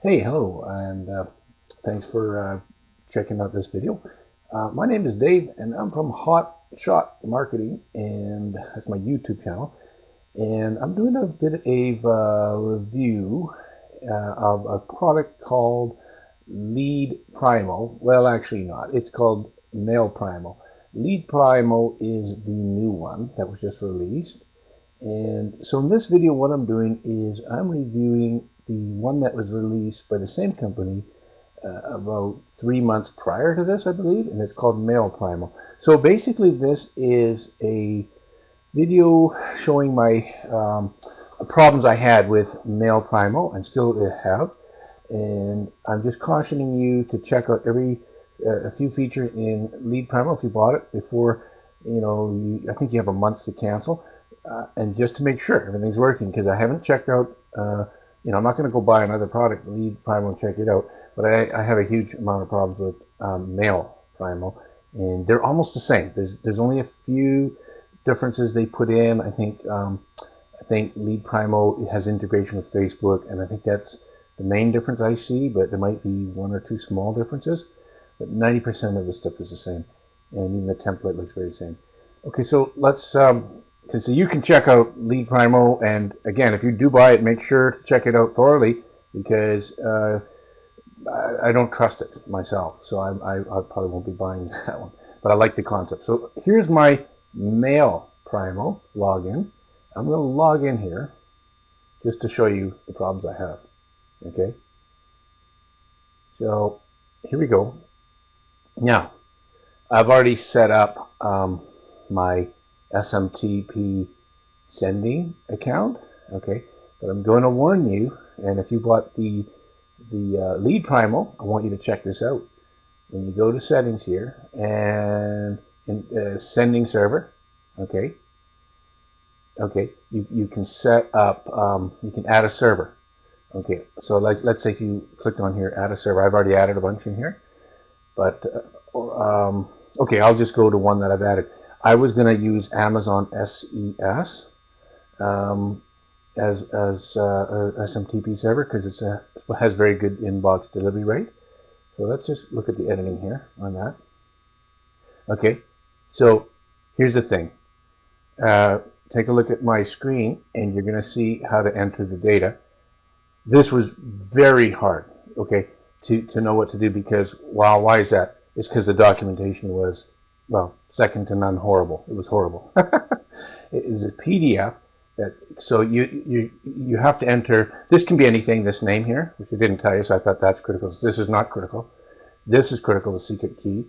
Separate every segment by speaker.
Speaker 1: Hey, hello, and thanks for checking out this video. My name is Dave, and I'm from Hot Shot Marketing, and that's my YouTube channel. And I'm doing a bit of review of a product called Leadprimo. Well, actually not. It's called Mailprimo. Leadprimo is the new one that was just released. And so in this video, what I'm doing is I'm reviewing the one that was released by the same company about 3 months prior to this, I believe, and it's called Mailprimo. So basically, this is a video showing my problems I had with Mailprimo and still have, and I'm just cautioning you to check out a few features in Leadprimo if you bought it before. I think you have a month to cancel, and just to make sure everything's working, because I haven't checked out. I'm not going to go buy another product, Leadprimo, and check it out. But I have a huge amount of problems with Mailprimo, and they're almost the same. There's only a few differences they put in. I think Leadprimo has integration with Facebook, and I think that's the main difference I see. But there might be one or two small differences. But 90% of the stuff is the same, and even the template looks very same. Okay, so let's. So you can check out Leadprimo, and again, if you do buy it, make sure to check it out thoroughly, because I don't trust it myself, so I probably won't be buying that one. But I like the concept. So here's my Mailprimo login. I'm going to log in here just to show you the problems I have. Okay. So here we go. Now, I've already set up my SMTP sending account. Okay, but I'm going to warn you, and if you bought the Leadprimo, I want you to check this out. When you go to settings here and in sending server, okay, you can set up, you can add a server. Okay, so let's say if you clicked on here, add a server. I've already added a bunch in here, but okay, I'll just go to one that I've added. I was going to use Amazon SES as a SMTP server because it has very good inbox delivery rate. So let's just look at the editing here on that. Okay, so here's the thing. Take a look at my screen, and you're going to see how to enter the data. This was very hard, okay, to know what to do, because, wow, why is that? It's because the documentation was, well, second to none horrible. It was horrible. It is a PDF that, so you have to enter, this can be anything, this name here, which I didn't tell you, so I thought that's critical. This is not critical. This is critical, the secret key.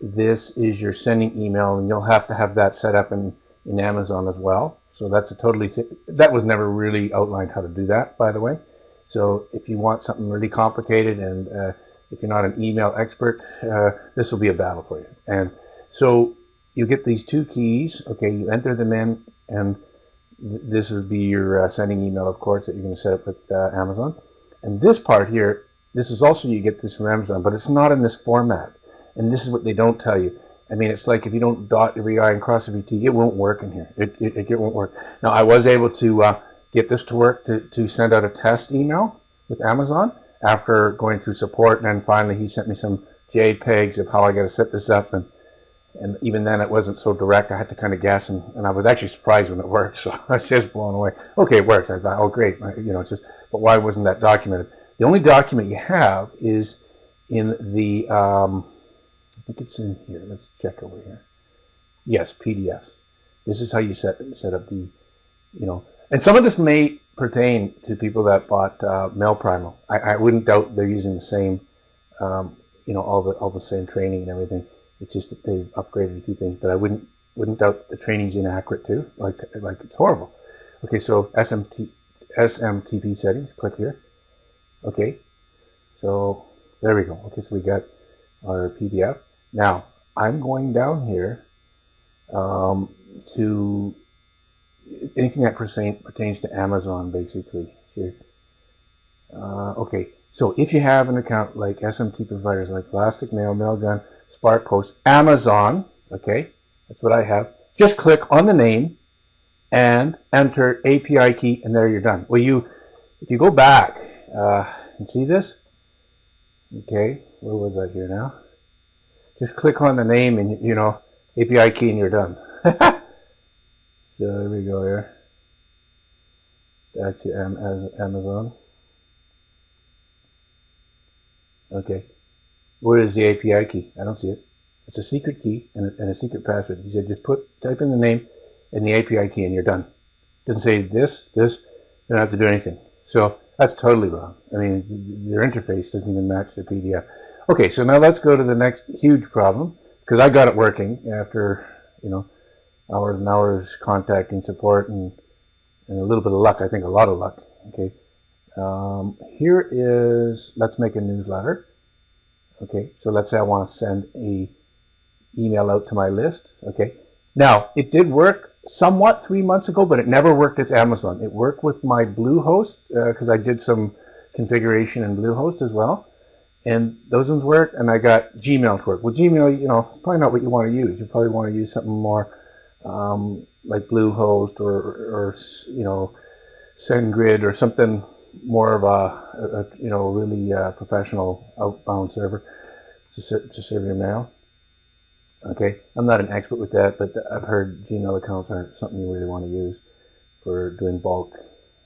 Speaker 1: This is your sending email, and you'll have to have that set up in Amazon as well. So that's a totally, that was never really outlined how to do that, by the way. So if you want something really complicated, and if you're not an email expert, this will be a battle for you. And so you get these two keys. Okay, you enter them in, and this would be your sending email, of course, that you're going to set up with Amazon. And this part here, this is also, you get this from Amazon, but it's not in this format. And this is what they don't tell you. I mean, it's like if you don't dot every I and cross every T, it won't work in here. It won't work. Now, I was able to get this to work to send out a test email with Amazon after going through support, and then finally he sent me some JPEGs of how I got to set this up, and even then it wasn't so direct. I had to kind of guess, and I was actually surprised when it worked, so I was just blown away. Okay, it works. I thought, oh great, it's just, but why wasn't that documented? The only document you have is in the, I think it's in here. Let's check over here. Yes, PDFs. This is how you set up the, and some of this may pertain to people that bought Mailprimo. I wouldn't doubt they're using the same, all the same training and everything. It's just that they've upgraded a few things, but I wouldn't doubt that the training's inaccurate too. Like it's horrible. Okay, so SMTP settings. Click here. Okay, so there we go. Okay, so we got our PDF. Now I'm going down here to anything that pertains to Amazon, basically. Here. Okay, so if you have an account like SMT providers like Elastic Mail, Mailgun, Spark Post, Amazon, okay, that's what I have. Just click on the name and enter API key, and there you're done. Well, if you go back You see this? Okay, where was I here now? Just click on the name and, you know, API key and you're done. So here we go here. Back to Amazon. Okay. Where is the API key? I don't see it. It's a secret key and a secret password. He said just type in the name and the API key and you're done. Doesn't say this, you don't have to do anything. So that's totally wrong. I mean, their interface doesn't even match the PDF. Okay, so now let's go to the next huge problem, because I got it working after, you know, hours and hours contacting support and a little bit of luck. I think a lot of luck. Okay, here is, let's make a newsletter. Okay, so let's say I want to send a email out to my list. Okay, now it did work somewhat 3 months ago, but it never worked with Amazon. It worked with my Bluehost because I did some configuration in Bluehost as well, and those ones worked. And I got Gmail to work. Well, Gmail, you know, it's probably not what you want to use. You probably want to use something more like Bluehost or you know, SendGrid or something more of a you know, really professional outbound server to serve your mail. Okay, I'm not an expert with that, but I've heard Gmail accounts aren't something you really want to use for doing bulk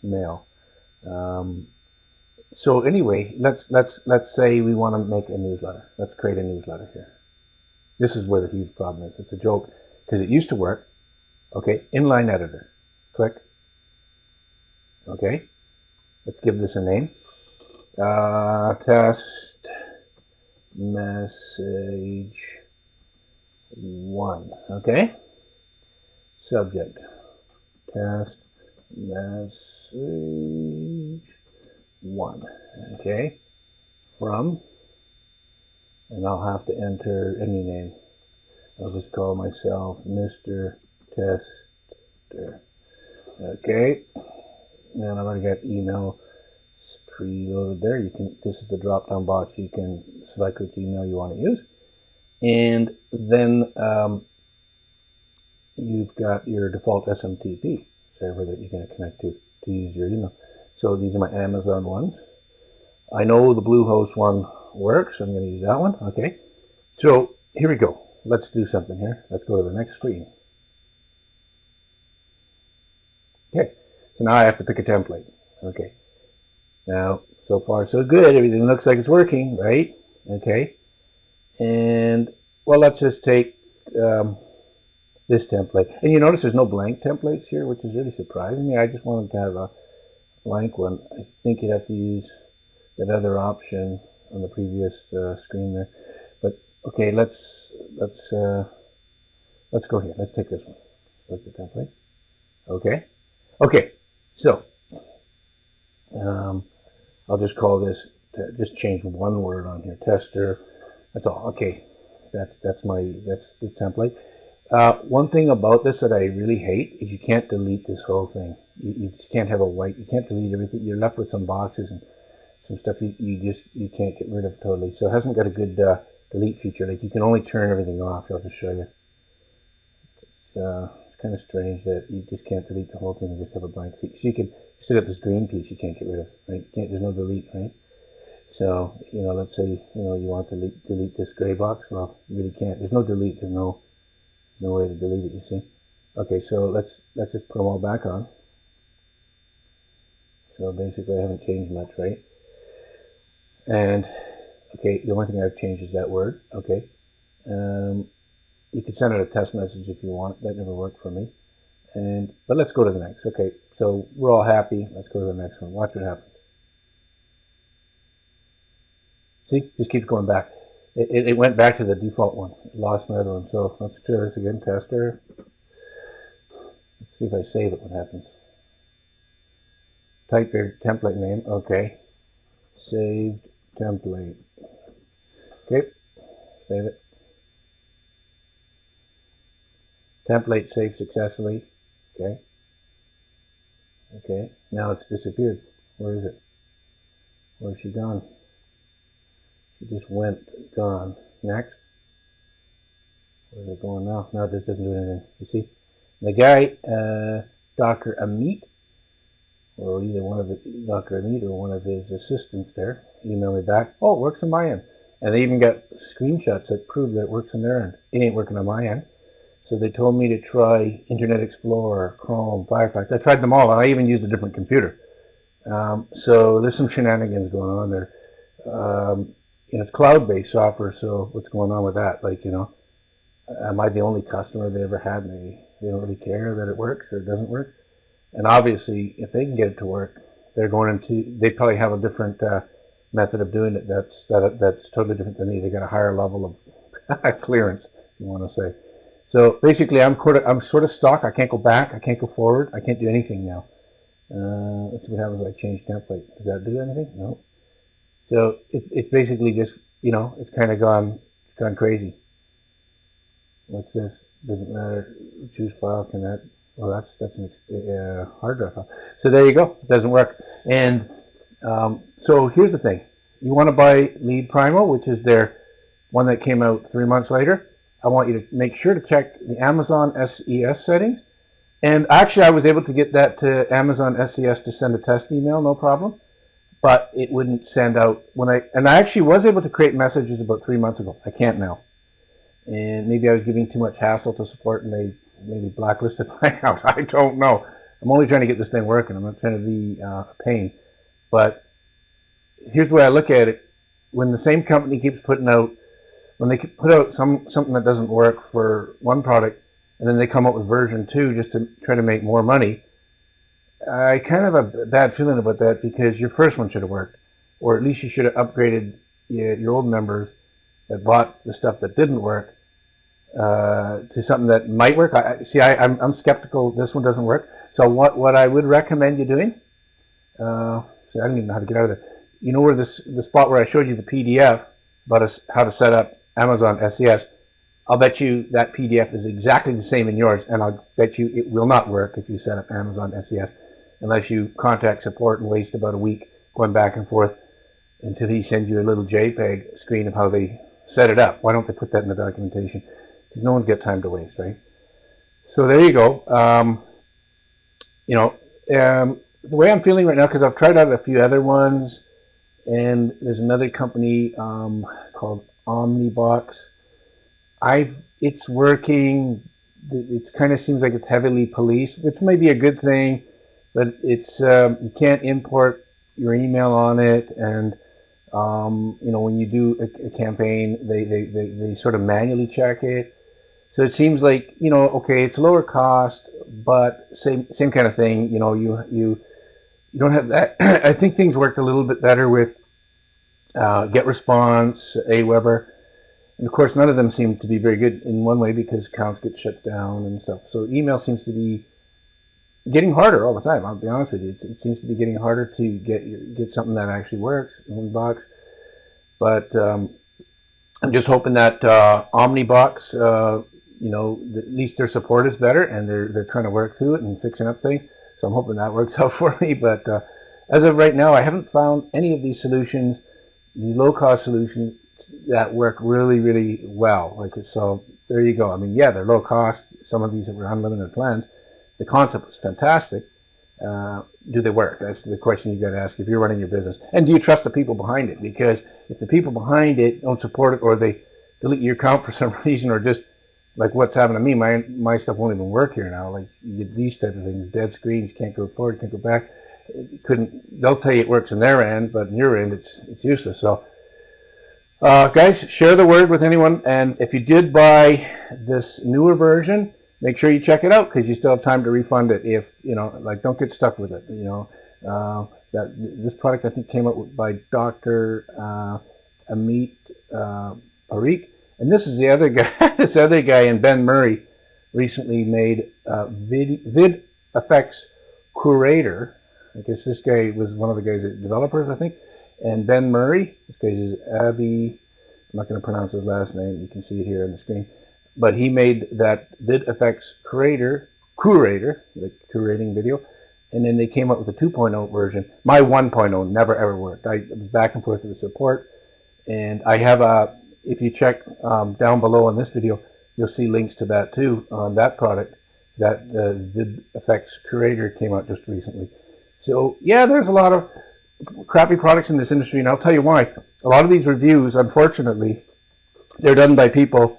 Speaker 1: mail. So anyway, let's say we want to make a newsletter. Let's create a newsletter here. This is where the huge problem is. It's a joke because it used to work. Okay, inline editor. Click. Okay, let's give this a name. Test message 1. Okay. Subject. Test message 1. Okay. From. And I'll have to enter any name. I'll just call myself Mr. Tester. Okay. And I've already got email preloaded there. You can. This is the drop-down box. You can select which email you want to use. And then you've got your default SMTP server that you're going to connect to use your email. So these are my Amazon ones. I know the Bluehost one works, so I'm going to use that one. Okay. So here we go. Let's do something here. Let's go to the next screen. Okay. So now I have to pick a template. Okay. Now, so far so good. Everything looks like it's working, right? Okay. And, well, let's just take this template. And you notice there's no blank templates here, which is really surprising me. I just wanted to have a blank one. I think you'd have to use that other option on the previous screen there. But, okay, let's go here. Let's take this one. Select the template. Okay. Okay, so I'll just call this, just change one word on here, tester. That's all. Okay, that's the template. One thing about this that I really hate is you can't delete this whole thing. You just can't have you can't delete everything. You're left with some boxes and some stuff you can't get rid of totally. So it hasn't got a good delete feature. Like, you can only turn everything off. I'll just show you. It's kind of strange that you just can't delete the whole thing and just have a blank. So you still got this green piece you can't get rid of, right? There's no delete, right? So, you know, let's say, you know, you want to delete this gray box. Well, you really can't. There's no delete. There's no way to delete it, you see. Okay, so let's just put them all back on. So basically I haven't changed much, right? And, okay, the only thing I've changed is that word, okay. You can send out a test message if you want. That never worked for me. But let's go to the next. Okay, so we're all happy. Let's go to the next one. Watch what happens. See, just keeps going back. It went back to the default one. It lost my other one. So let's try this again. Tester. Let's see if I save it. What happens? Type your template name. Okay. Saved template. Okay. Save it. Template saved successfully. Okay. Okay. Now it's disappeared. Where is it? Where's she gone? She just went, gone. Next. Where's it going now? No, this doesn't do anything. You see? The guy, Dr. Amit or either one of Dr. Amit or one of his assistants there emailed me back, oh, it works on my end. And they even got screenshots that prove that it works on their end. It ain't working on my end. So they told me to try Internet Explorer, Chrome, Firefox. I tried them all, and I even used a different computer. So there's some shenanigans going on there. It's cloud-based software, so what's going on with that? Like, am I the only customer they ever had, and they don't really care that it works or it doesn't work? And obviously, if they can get it to work, they probably have a different method of doing it that's totally different than me. They got a higher level of clearance, if you want to say. So basically, I'm sort of stuck. I can't go back. I can't go forward. I can't do anything now. Let's see what happens if I change template. Does that do anything? No. So it's basically just, it's kind of gone crazy. What's this? Doesn't matter. Choose file. Can that? Well, that's an hard drive file. So there you go. It doesn't work. And so here's the thing. You want to buy Leadprimo, which is their one that came out 3 months later. I want you to make sure to check the Amazon SES settings. And actually, I was able to get that to Amazon SES to send a test email, no problem. But it wouldn't send out and I actually was able to create messages about 3 months ago. I can't now. And maybe I was giving too much hassle to support and they maybe blacklisted my account. I don't know. I'm only trying to get this thing working. I'm not trying to be a pain. But here's the way I look at it. When the same company keeps putting out, when they put out something that doesn't work for one product, and then they come up with version 2 just to try to make more money, I kind of have a bad feeling about that, because your first one should have worked. Or at least you should have upgraded your old members that bought the stuff that didn't work to something that might work. I'm skeptical this one doesn't work. So what I would recommend you doing, I don't even know how to get out of there. You know where the spot where I showed you the PDF about how to set up Amazon SES, I'll bet you that PDF is exactly the same in yours, and I'll bet you it will not work if you set up Amazon SES unless you contact support and waste about a week going back and forth until he sends you a little JPEG screen of how they set it up. Why don't they put that in the documentation? Because no one's got time to waste, right? So there you go. The way I'm feeling right now, because I've tried out a few other ones, and there's another company called Omnibox. It's working. It kind of seems like it's heavily policed, which may be a good thing, but it's you can't import your email on it, and when you do a campaign, they sort of manually check it. So it seems like, okay, it's lower cost, but same kind of thing. You don't have that. I think things worked a little bit better with GetResponse, Aweber. And of course, none of them seem to be very good in one way, because accounts get shut down and stuff. So email seems to be getting harder all the time. I'll be honest with you. It seems to be getting harder to get something that actually works in one box. But I'm just hoping that Omnibox, at least their support is better, and they're trying to work through it and fixing up things. So I'm hoping that works out for me. But as of right now, I haven't found any of these solutions, these low-cost solutions, that work really, really well. So there you go. I mean, yeah, they're low cost. Some of these were unlimited plans. The concept is fantastic. Do they work? That's the question you got to ask if you're running your business. And do you trust the people behind it? Because if the people behind it don't support it, or they delete your account for some reason, or just like what's happened to me, my stuff won't even work here now. Like, you get these type of things, dead screens, can't go forward, can't go back. They'll tell you it works on their end, but on your end, it's useless. So, guys, share the word with anyone. And if you did buy this newer version, make sure you check it out, because you still have time to refund it. If, don't get stuck with it. This product, I think, came out by Dr. Amit Pareet. And this is the other guy, this other guy, and Ben Murray recently made VidFX Curator. I guess this guy was one of the guys, developers, I think. And Ben Murray, this guy's is Abby, I'm not going to pronounce his last name, you can see it here on the screen. But he made that VidFX Curator, like curating video, and then they came up with a 2.0 version. My 1.0 never ever worked. I was back and forth with the support, and I have if you check down below on this video, you'll see links to that too on that product. That the VidFX Curator came out just recently. So yeah, there's a lot of crappy products in this industry, and I'll tell you why. A lot of these reviews, unfortunately, they're done by people.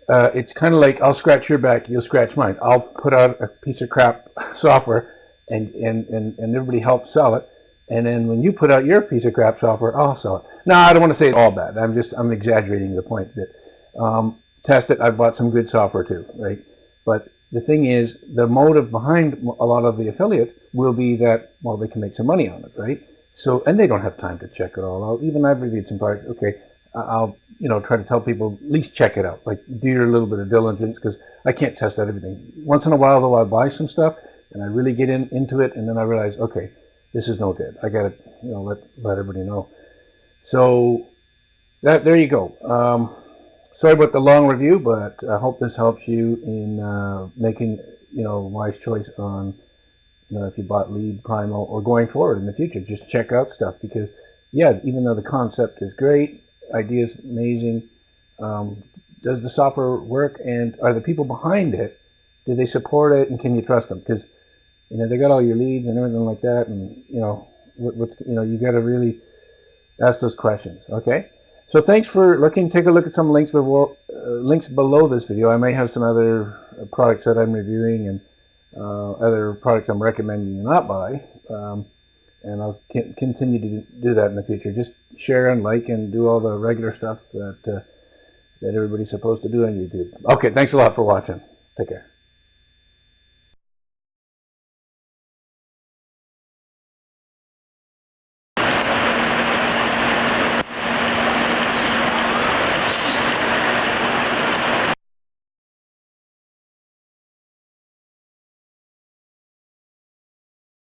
Speaker 1: It's kind of like, I'll scratch your back, you'll scratch mine. I'll put out a piece of crap software, and everybody helps sell it. And then when you put out your piece of crap software, I'll sell it. No, I don't want to say it's all bad. I'm exaggerating the point that test it. I bought some good software too, right? But the thing is, the motive behind a lot of the affiliates will be that, well, they can make some money on it, right? So, and they don't have time to check it all out. Even I've reviewed some products. Okay, I'll try to tell people, at least check it out. Like, do your little bit of diligence, because I can't test out everything. Once in a while, though, I buy some stuff and I really get into it, and then I realize, okay, this is no good. I gotta let everybody know. So there you go. Sorry about the long review, but I hope this helps you in making wise choice on if you bought Lead, Primo, or going forward in the future. Just check out stuff, because yeah, even though the concept is great, idea is amazing, does the software work, and are the people behind it, do they support it, and can you trust them? Because they got all your leads and everything like that, and you got to really ask those questions. Okay, so thanks for looking. Take a look at some links below this video. I may have some other products that I'm reviewing and other products I'm recommending you not buy, and I'll continue to do that in the future. Just share and like and do all the regular stuff that everybody's supposed to do on YouTube. Okay, thanks a lot for watching. Take care.